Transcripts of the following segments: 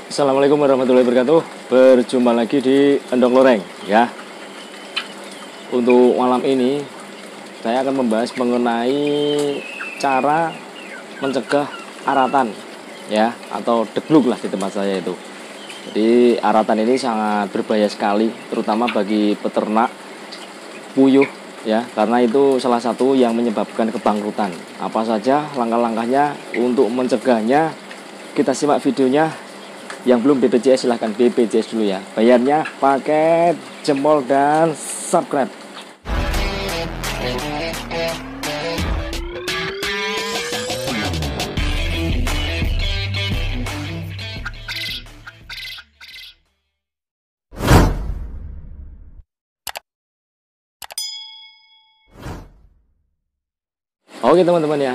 Assalamualaikum warahmatullahi wabarakatuh. Berjumpa lagi di Endok Loreng ya. Untuk malam ini saya akan membahas mengenai cara mencegah aratan ya, atau degluk lah di tempat saya itu. Jadi aratan ini sangat berbahaya sekali, terutama bagi peternak puyuh ya, karena itu salah satu yang menyebabkan kebangkrutan. Apa saja langkah-langkahnya untuk mencegahnya? Kita simak videonya. Yang belum BPJS silahkan BPJS dulu ya. Bayarnya pakai jempol dan subscribe. Oke teman-teman ya.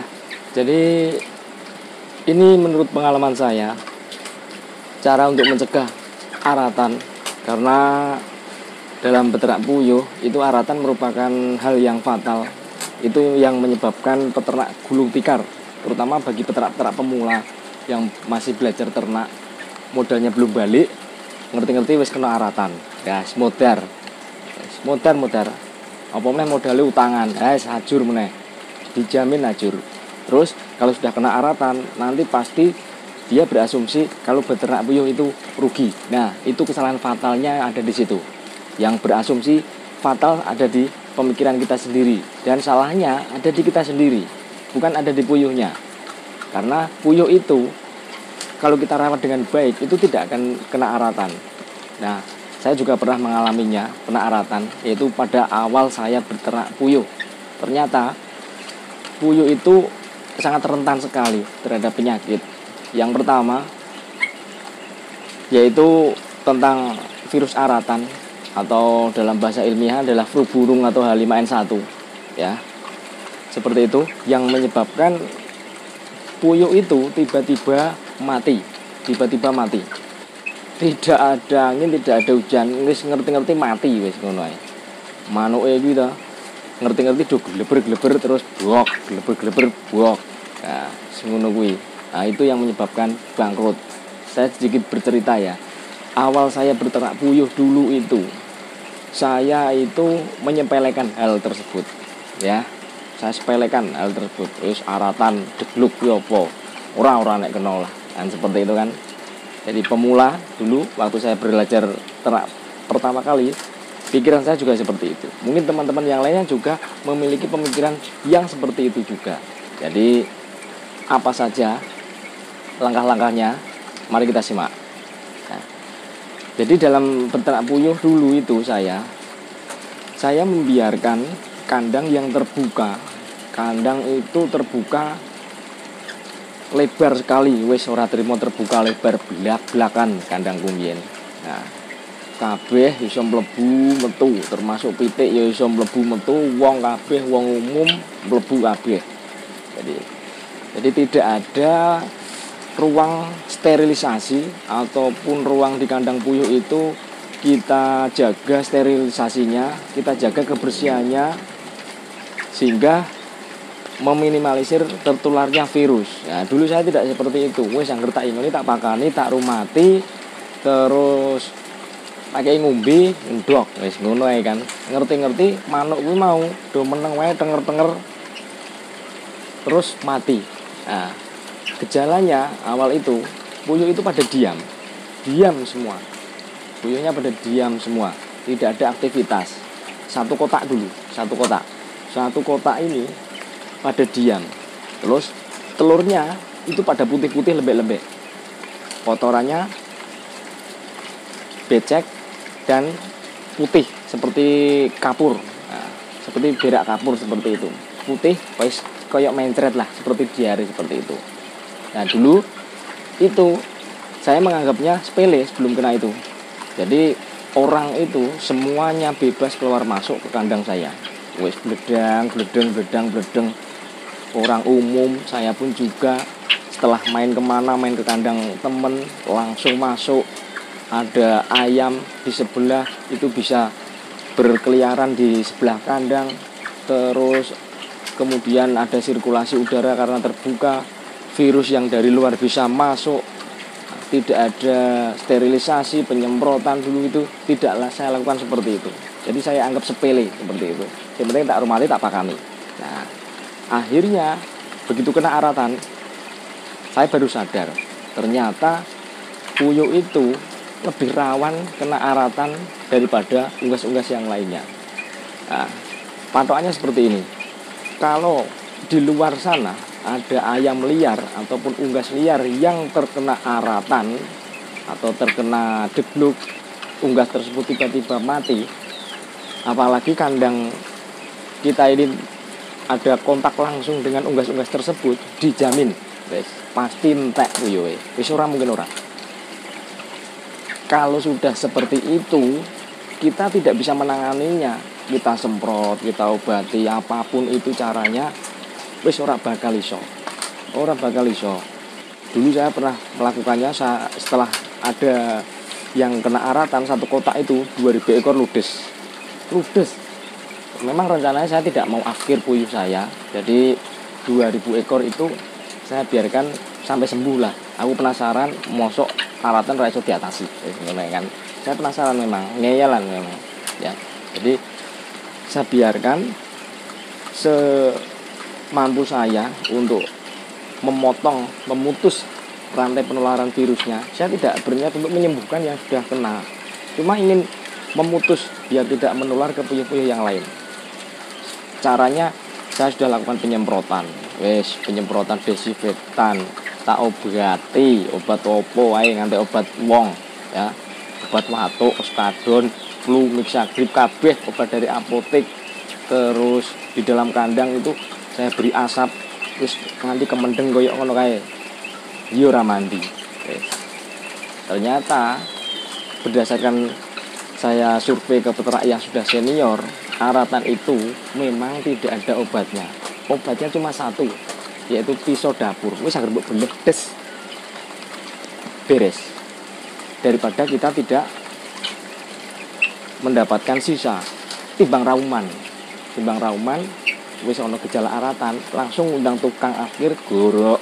Jadi ini menurut pengalaman saya, cara untuk mencegah aratan, karena dalam beternak puyuh itu aratan merupakan hal yang fatal. Itu yang menyebabkan peternak gulung tikar, terutama bagi peternak-peternak pemula yang masih belajar ternak, modalnya belum balik, ngerti-ngerti wis kena aratan. Guys, modar apa meneh modalnya utangan, guys, hajur meneh, dijamin hajur. Terus kalau sudah kena aratan, nanti pasti dia berasumsi kalau beternak puyuh itu rugi. Nah, itu kesalahan fatalnya ada di situ. Yang berasumsi fatal ada di pemikiran kita sendiri, dan salahnya ada di kita sendiri, bukan ada di puyuhnya. Karena puyuh itu kalau kita rawat dengan baik itu tidak akan kena aratan. Nah, saya juga pernah mengalaminya, kena aratan, yaitu pada awal saya beternak puyuh. Ternyata puyuh itu sangat rentan sekali terhadap penyakit. Yang pertama yaitu tentang virus aratan, atau dalam bahasa ilmiah adalah flu burung atau H5N1 ya. Seperti itu yang menyebabkan puyuh itu tiba-tiba mati. Tidak ada angin, tidak ada hujan, wis ngerti-ngerti mati wis ngono ae. Manuke iki ta ngerti-ngerti do gleber-gleber terus blok, gleber-gleber blok. Nah, ngono kuwi. Nah, itu yang menyebabkan bangkrut. Saya sedikit bercerita ya. Awal saya berternak puyuh dulu itu, saya itu menyepelekan hal tersebut ya. Saya sepelekan hal tersebut. Terus aratan, degluk yo apa? Ora nek kena lah. Dan seperti itu kan. Jadi pemula dulu waktu saya belajar ternak pertama kali, pikiran saya juga seperti itu. Mungkin teman-teman yang lainnya juga memiliki pemikiran yang seperti itu juga. Jadi apa saja langkah-langkahnya, mari kita simak. Nah, jadi dalam beternak puyuh dulu itu saya membiarkan kandang yang terbuka. Kandang itu terbuka lebar sekali, wis ora trimo terbuka lebar blak-blakan kandang kumbien. Nah, kabeh iso mlebu metu, termasuk pitik ya iso mlebu metu, wong kabeh, wong umum mlebu kabeh. Jadi tidak ada ruang sterilisasi ataupun ruang di kandang puyuh itu kita jaga sterilisasinya, kita jaga kebersihannya sehingga meminimalisir tertularnya virus. Nah, dulu saya tidak seperti itu. Wis angger tak ingoni, tak pakani, tak rumati, terus pakai ngombe, ndok, wis ngono ae kan. Ngerti-ngerti manuk kuwi mau do meneng wae tenger-tenger terus mati. Nah, gejalanya awal itu puyuh itu pada diam semua. Puyuhnya pada diam semua, tidak ada aktivitas. Satu kotak ini pada diam. Terus telurnya itu pada putih-putih lembek-lembek. Kotorannya becek dan putih seperti kapur. Nah, seperti berak kapur seperti itu. Putih, kayak mencret lah, seperti diare seperti itu. Nah, dulu itu saya menganggapnya sepele sebelum kena itu. Jadi orang itu semuanya bebas keluar masuk ke kandang saya. Wes bledang. Orang umum, saya pun juga setelah main kemana, main ke kandang temen, langsung masuk. Ada ayam di sebelah, itu bisa berkeliaran di sebelah kandang. Terus kemudian ada sirkulasi udara karena terbuka, virus yang dari luar bisa masuk. tidak ada sterilisasi, penyemprotan dulu itu tidaklah saya lakukan seperti itu. Jadi saya anggap sepele seperti itu. Yang penting tak hormati, tak pakani. Nah, akhirnya begitu kena aratan, saya baru sadar ternyata puyuh itu lebih rawan kena aratan daripada unggas-unggas yang lainnya. Nah, patokannya seperti ini. Kalau di luar sana ada ayam liar ataupun unggas liar yang terkena aratan atau terkena degluk, unggas tersebut tiba-tiba mati, apalagi kandang kita ini ada kontak langsung dengan unggas-unggas tersebut, dijamin pasti entek puyuhe. Wis ora mungkin ora. Kalau sudah seperti itu, kita tidak bisa menanganinya. Kita semprot, kita obati, apapun itu caranya, wis ora bakal iso. Ora bakal iso. Dulu saya pernah melakukannya setelah ada yang kena aratan satu kotak itu 2000 ekor ludes. Ludes. Memang rencananya saya tidak mau akhir puyuh saya. Jadi 2000 ekor itu saya biarkan sampai sembuh lah. Aku penasaran mosok aratan ra iso diatasi. Kan. Saya penasaran memang, ngeyelan memang. Ya. Jadi saya biarkan semampu saya untuk memutus rantai penularan virusnya. Saya tidak berniat untuk menyembuhkan yang sudah kena, cuma ingin memutus biar tidak menular ke puyuh-puyuh yang lain. Caranya saya sudah lakukan penyemprotan, penyemprotan desinfektan, tak obati, obat opo wae nganti obat wong, ya, obat watuk, oskadon, flu, mixagrip, kabeh obat dari apotek. Terus di dalam kandang itu saya beri asap, terus nanti kemendeng koyok ngono kae. Yo ora mandi. Ternyata berdasarkan saya survei ke peternak yang sudah senior, aratan itu memang tidak ada obatnya. Obatnya cuma satu, yaitu pisau dapur. Wis anggere mbok beleg des beres. Daripada kita tidak mendapatkan sisa. Timbang rauman wis ana gejala aratan, langsung undang tukang akhir gorok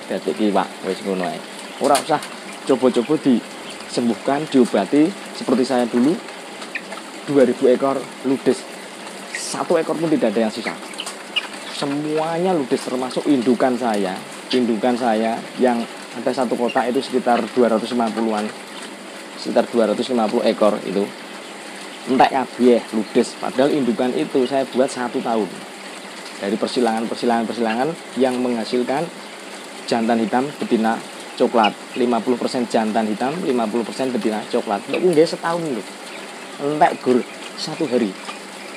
dadik kiwak, wis ngono ae. Ora usah coba-coba disembuhkan, diobati seperti saya dulu 2000 ekor ludes. 1 ekor pun tidak ada yang sisa. Semuanya ludes, termasuk indukan saya yang ada satu kotak itu sekitar 250-an. Sekitar 250 ekor itu entek kabeh ludes, padahal indukan itu saya buat 1 tahun dari persilangan yang menghasilkan jantan hitam betina coklat, 50% jantan hitam, 50% betina coklat. Itu nggih setahun lho, entek gur 1 hari.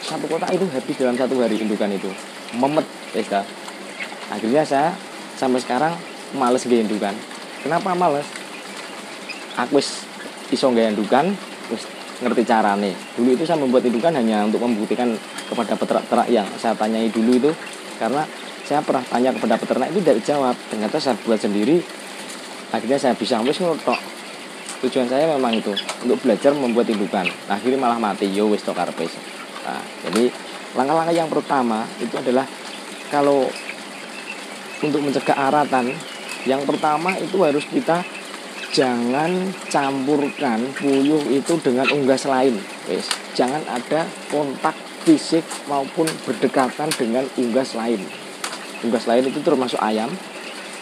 1 kotak itu habis dalam 1 hari indukan itu, memet wis dah. Akhirnya saya sampai sekarang males nggih indukan. Kenapa males? Aku wis iso nggih indukan, wis ngerti carane. Dulu itu saya membuat indukan hanya untuk membuktikan kepada peternak yang saya tanyai dulu itu, karena saya pernah tanya kepada peternak itu tidak dijawab. Ternyata saya buat sendiri, akhirnya saya bisa wis ngotok. Tujuan saya memang itu untuk belajar membuat indukan. Akhirnya malah mati, yo wis tok karepe. Nah, jadi langkah-langkah yang pertama itu adalah kalau untuk mencegah aratan, yang pertama itu harus kita jangan campurkan puyuh itu dengan unggas lain. Jangan ada kontak fisik maupun berdekatan dengan unggas lain. Unggas lain itu termasuk ayam,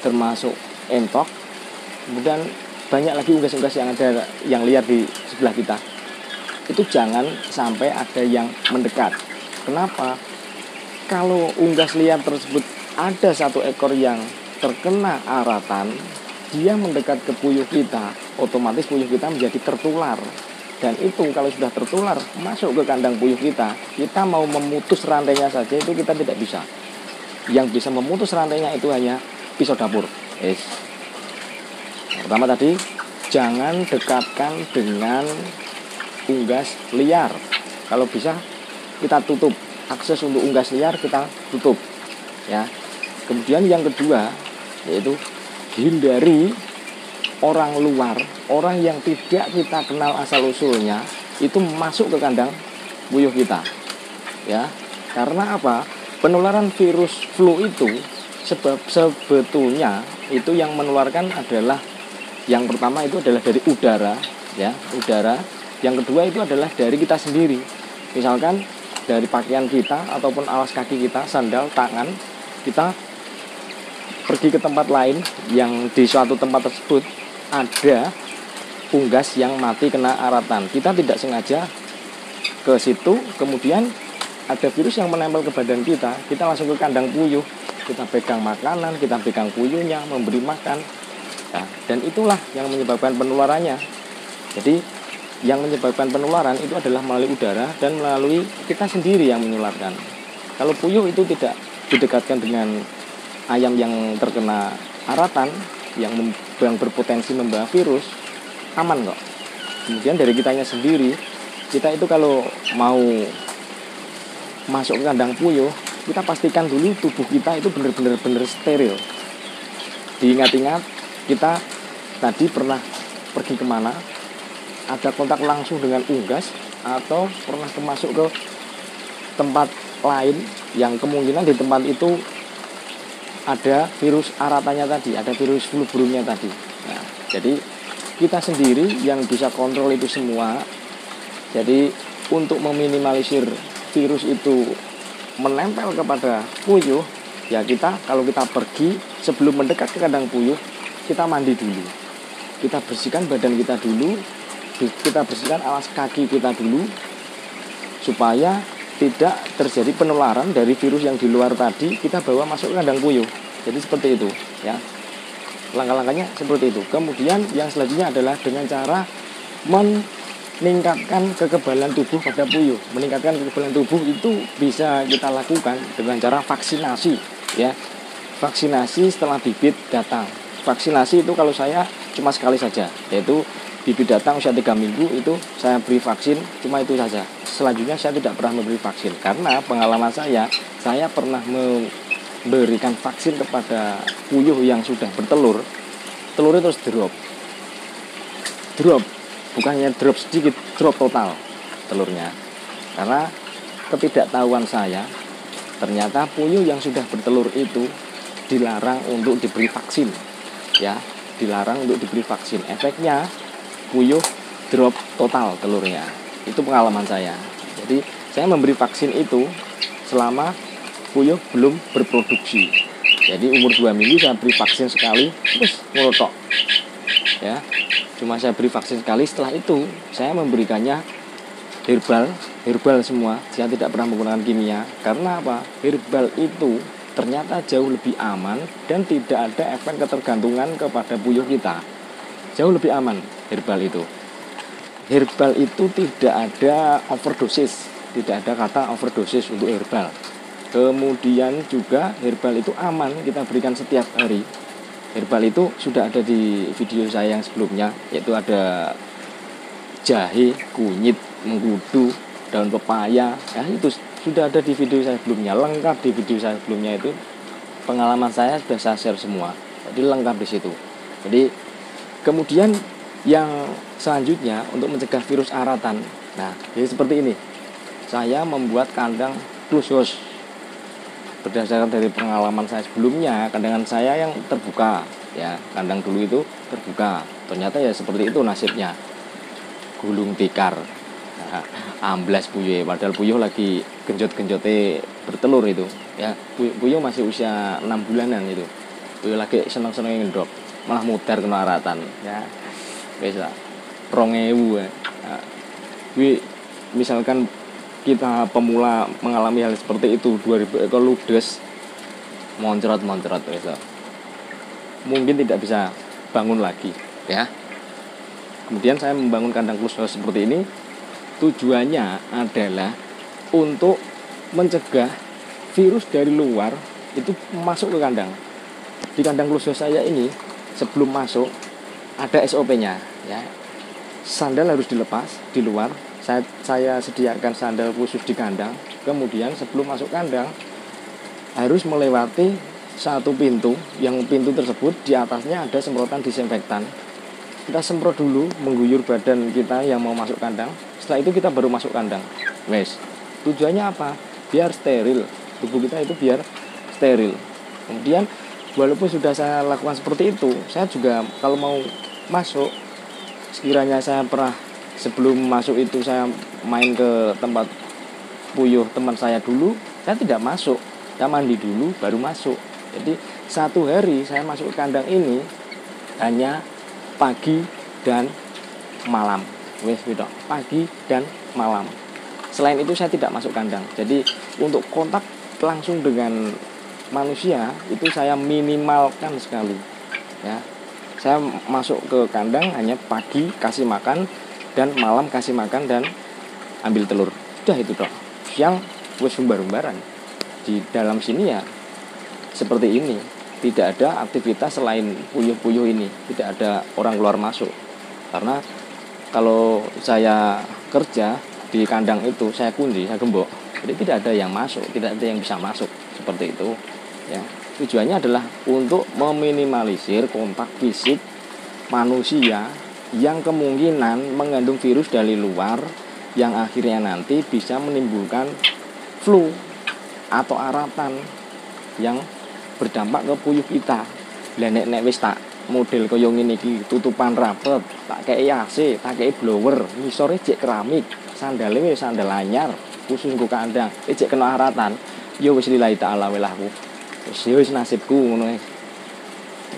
termasuk entok, kemudian banyak lagi unggas-unggas yang ada yang liar di sebelah kita. Itu jangan sampai ada yang mendekat. Kenapa? Kalau unggas liar tersebut ada 1 ekor yang terkena aratan, dia mendekat ke puyuh kita, otomatis puyuh kita menjadi tertular. Dan itu kalau sudah tertular masuk ke kandang puyuh kita mau memutus rantainya saja itu kita tidak bisa. Yang bisa memutus rantainya itu hanya pisau dapur. Pertama tadi, jangan dekatkan dengan unggas liar. Kalau bisa kita tutup akses untuk unggas liar, kita tutup, ya. Kemudian yang kedua yaitu hindari orang luar, orang yang tidak kita kenal asal usulnya itu masuk ke kandang puyuh kita, ya. Karena apa? Penularan virus flu itu sebetulnya itu yang menularkan adalah Yang pertama itu adalah dari udara, ya, udara. Yang kedua itu adalah dari kita sendiri. Misalkan dari pakaian kita ataupun alas kaki kita, sandal, tangan, kita pergi ke tempat lain yang di suatu tempat tersebut ada unggas yang mati kena aratan. Kita tidak sengaja ke situ, kemudian ada virus yang menempel ke badan kita. Kita langsung ke kandang puyuh, kita pegang makanan, kita pegang puyuhnya, memberi makan. Nah, dan itulah yang menyebabkan penularannya. Jadi yang menyebabkan penularan itu adalah melalui udara dan melalui kita sendiri yang menularkan. Kalau puyuh itu tidak didekatkan dengan ayam yang terkena aratan yang berpotensi membawa virus, aman kok. Kemudian dari kitanya sendiri, kita itu kalau mau masuk ke kandang puyuh, kita pastikan dulu tubuh kita itu benar-benar steril. Diingat-ingat, kita tadi pernah pergi kemana, ada kontak langsung dengan unggas, atau pernah masuk ke tempat lain yang kemungkinan di tempat itu ada virus aratannya tadi, ada virus flu burungnya tadi. Nah, jadi kita sendiri yang bisa kontrol itu semua. Jadi untuk meminimalisir virus itu menempel kepada puyuh, ya kita kalau kita pergi sebelum mendekat ke kandang puyuh, kita mandi dulu. Kita bersihkan badan kita dulu, kita bersihkan alas kaki kita dulu, supaya tidak terjadi penularan dari virus yang di luar tadi kita bawa masuk ke kandang puyuh. Jadi seperti itu, ya. Langkah-langkahnya seperti itu. Kemudian yang selanjutnya adalah dengan cara meningkatkan kekebalan tubuh pada puyuh. Meningkatkan kekebalan tubuh itu bisa kita lakukan dengan cara vaksinasi, ya. Vaksinasi setelah bibit datang. Vaksinasi itu kalau saya cuma sekali saja, yaitu bibit datang usia 3 minggu itu saya beri vaksin, cuma itu saja. Selanjutnya saya tidak pernah memberi vaksin karena pengalaman saya pernah memberikan vaksin kepada puyuh yang sudah bertelur. Telurnya terus drop, bukannya drop sedikit, drop total telurnya. Karena ketidaktahuan saya, ternyata puyuh yang sudah bertelur itu dilarang untuk diberi vaksin, ya, dilarang untuk diberi vaksin. Efeknya puyuh drop total telurnya. Itu pengalaman saya. Jadi saya memberi vaksin itu selama puyuh belum berproduksi. Jadi umur 2 minggu saya beri vaksin sekali, terus ngelotok, ya. Cuma saya beri vaksin sekali. Setelah itu saya memberikannya herbal semua. Saya tidak pernah menggunakan kimia. Karena apa? Herbal itu ternyata jauh lebih aman dan tidak ada efek ketergantungan kepada puyuh kita. Jauh lebih aman herbal itu. Herbal itu tidak ada overdosis, tidak ada kata overdosis untuk herbal. Kemudian juga herbal itu aman kita berikan setiap hari. Herbal itu sudah ada di video saya yang sebelumnya, yaitu ada jahe, kunyit, mengkudu, daun pepaya. Ya, itu sudah ada di video saya sebelumnya, lengkap di video saya sebelumnya itu. Pengalaman saya sudah saya share semua. Jadi lengkap di situ. Jadi kemudian yang selanjutnya untuk mencegah virus aratan. Nah, jadi seperti ini. Saya membuat kandang khusus. Berdasarkan dari pengalaman saya sebelumnya, kandangan saya yang terbuka, ya, kandang dulu itu terbuka. Ternyata ya seperti itu nasibnya. Gulung tikar. Nah, amblas puyuh, padahal puyuh lagi genjot-genjote bertelur itu. Ya, puyuh masih usia 6 bulanan itu. Puyuh lagi seneng-seneng ngendrop, malah mudar kena aratan, ya. Wis lah 2000 ya. Nah, misalkan kita pemula mengalami hal seperti itu, 2000 ekor ludes moncrot wis lah. Mungkin tidak bisa bangun lagi, ya. Kemudian saya membangun kandang khusus seperti ini. Tujuannya adalah untuk mencegah virus dari luar itu masuk ke kandang. Di kandang khusus saya ini sebelum masuk ada SOP-nya, ya. Sandal harus dilepas di luar. Saya sediakan sandal khusus di kandang. Kemudian sebelum masuk kandang harus melewati satu pintu. Yang pintu tersebut di atasnya ada semprotan disinfektan. Kita semprot dulu, mengguyur badan kita yang mau masuk kandang. Setelah itu kita baru masuk kandang. Wes. Tujuannya apa? Biar steril. Tubuh kita itu biar steril. Kemudian walaupun sudah saya lakukan seperti itu, saya juga kalau mau masuk. Sekiranya saya pernah sebelum masuk itu saya main ke tempat puyuh teman saya dulu, saya tidak masuk, saya mandi dulu baru masuk. Jadi satu hari saya masuk ke kandang ini hanya pagi dan malam, wes gitu, pagi dan malam. Selain itu saya tidak masuk kandang. Jadi untuk kontak langsung dengan manusia itu saya minimalkan sekali, ya. Saya masuk ke kandang hanya pagi kasih makan dan malam kasih makan dan ambil telur. Sudah itu dok. Siang wes umbar-umbaran. Di dalam sini ya seperti ini. Tidak ada aktivitas selain puyuh-puyuh ini. Tidak ada orang keluar masuk. Karena kalau saya kerja di kandang itu saya kunci, saya gembok. Jadi tidak ada yang masuk, tidak ada yang bisa masuk seperti itu. Ya. Tujuannya adalah untuk meminimalisir kontak fisik manusia yang kemungkinan mengandung virus dari luar yang akhirnya nanti bisa menimbulkan flu atau aratan yang berdampak ke puyuh kita. Lah nek wis tak model kaya ngene iki tutupan rapet, tak kei AC, tak kei blower, ngisore jek keramik, sandale wis sandal anyar, khusus nggo kandang, jek kena aratan, ya wis lillahi taala welahku. Wis nasibku ngono wis.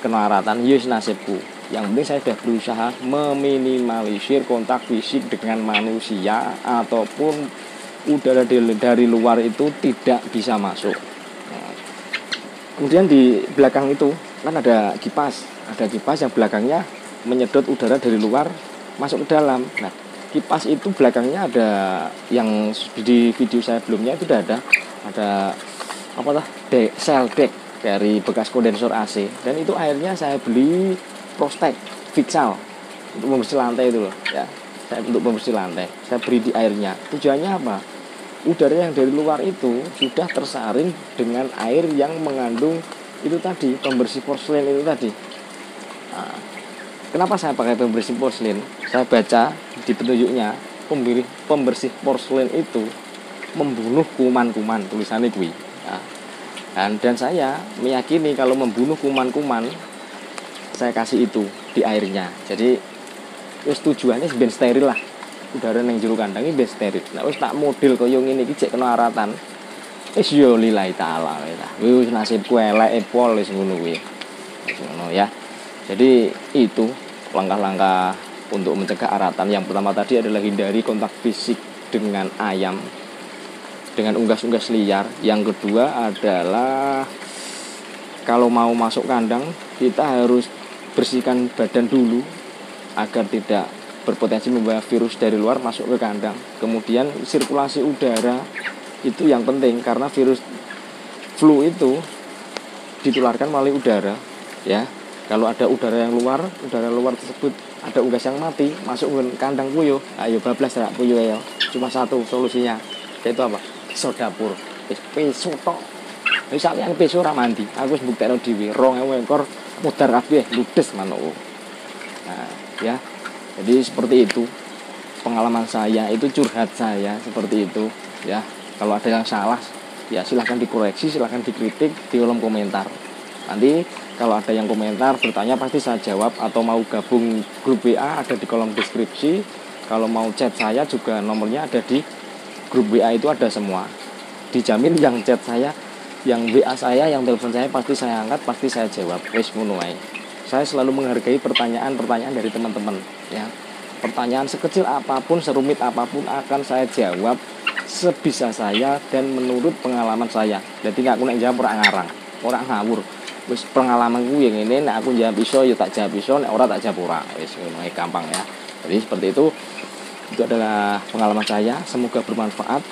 Kena aratan ya wis nasibku. Yang penting saya sudah berusaha meminimalisir kontak fisik dengan manusia ataupun udara dari luar itu tidak bisa masuk. Nah, kemudian di belakang itu kan ada kipas yang belakangnya menyedot udara dari luar masuk ke dalam. Nah, kipas itu belakangnya ada yang di video saya sebelumnya itu ada sel deck dari bekas kondensor AC, dan itu airnya saya beli Prostek Vixal untuk membersih lantai itu loh ya. Untuk membersih lantai saya beri di airnya. Tujuannya apa? Udara yang dari luar itu sudah tersaring dengan air yang mengandung itu tadi, pembersih porselin itu tadi. Nah, kenapa saya pakai pembersih porselin? Saya baca di petunjuknya, pembersih porselin itu membunuh kuman-kuman, tulisannya kuwi. Nah, dan saya meyakini kalau membunuh kuman-kuman saya kasih itu di airnya. Jadi wis tujuannya ben steril lah. Udara nang jero kandang iki ben steril. Nek wis tak model kaya ngene iki jek kena aratan. Wis yo lillahi taala wis nasibku elek pol wis ngono kuwi. Ngono ya. Jadi itu langkah-langkah untuk mencegah aratan. Yang pertama tadi adalah hindari kontak fisik dengan ayam, dengan unggas-unggas liar. Yang kedua adalah kalau mau masuk kandang kita harus bersihkan badan dulu agar tidak berpotensi membawa virus dari luar masuk ke kandang. Kemudian sirkulasi udara itu yang penting, karena virus flu itu ditularkan melalui udara ya. Kalau ada udara luar tersebut ada unggas yang mati masuk ke kandang puyuh, ayo bablas rak puyuh ya. Cuma satu solusinya, yaitu apa? Pisau dapur. Pisau tok. Wis sampeyan pisau ora mandi. Aku wis mbuktekno dhewe 2000 ekor mudar kabeh ludes manukku. Nah, ya. Jadi seperti itu. Pengalaman saya itu, curhat saya seperti itu, ya. Kalau ada yang salah, ya silahkan dikoreksi, silahkan dikritik di kolom komentar. Nanti kalau ada yang komentar bertanya pasti saya jawab, atau mau gabung grup WA ada di kolom deskripsi. Kalau mau chat saya juga nomornya ada di grup WA, itu ada semua. Dijamin yang chat saya, yang WA saya, yang telepon saya pasti saya angkat, pasti saya jawab. Wis ngono ae. Saya selalu menghargai pertanyaan-pertanyaan dari teman-teman, ya. Pertanyaan sekecil apapun, serumit apapun akan saya jawab sebisa saya dan menurut pengalaman saya. Jadi nggak aku nek jawab ora ngarang, ora ngawur. Wis pengalamanku yang ini, nek aku jawab iso ya tak jawab iso, nek ora tak jawab ora. Wis ngono ae, gampang ya. Jadi seperti itu. Itu adalah pengalaman saya, semoga bermanfaat.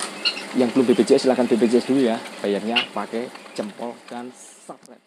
Yang belum BPJS silahkan BPJS dulu ya, bayarnya pakai jempol dan subscribe.